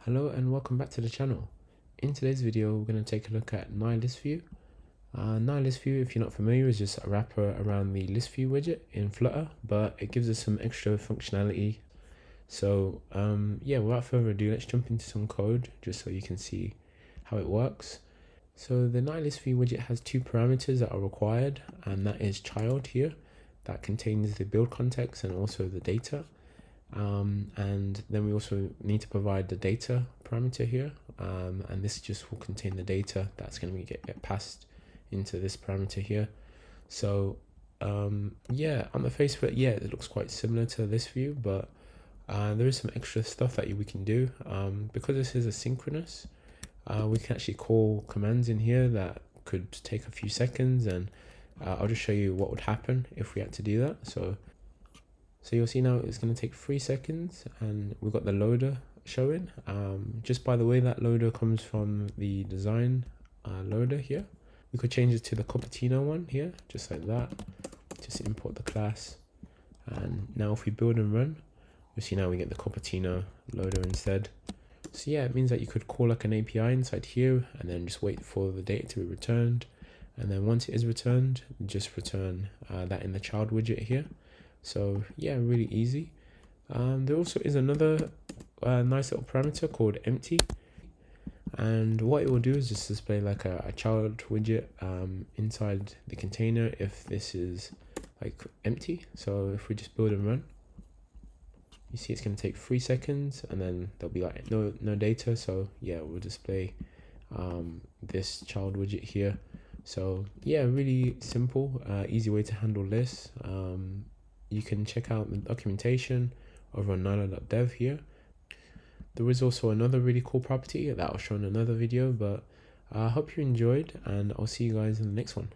Hello and welcome back to the channel. In today's video, we're going to take a look at NyListView. NyListView, if you're not familiar, is just a wrapper around the ListView widget in Flutter, but it gives us some extra functionality. So yeah, without further ado, let's jump into some code just so you can see how it works. So the NyListView widget has two parameters that are required, and that is child here, that contains the build context and also the data. And then we also need to provide the data parameter here, and this just will contain the data that's going to get passed into this parameter here. So yeah, on the face of it, yeah, it looks quite similar to this view, but there is some extra stuff that we can do. Because this is asynchronous, we can actually call commands in here that could take a few seconds, and I'll just show you what would happen if we had to do that. So you'll see now it's going to take 3 seconds, and we've got the loader showing. Just by the way, that loader comes from the design loader here. We could change it to the Cupertino one here, just like that. Just import the class. And now if we build and run, you'll see now we get the Cupertino loader instead. So yeah, it means that you could call like an API inside here and then just wait for the data to be returned. And then once it is returned, just return that in the child widget here. So yeah, really easy. There also is another nice little parameter called empty, and what it will do is just display like a child widget inside the container if this is like empty. So if we just build and run, you see it's going to take 3 seconds, and then there'll be like no data. So yeah, we'll display this child widget here. So yeah, really simple, easy way to handle this. You can check out the documentation over on Nylo.dev here. There is also another really cool property that I'll show in another video, but I hope you enjoyed, and I'll see you guys in the next one.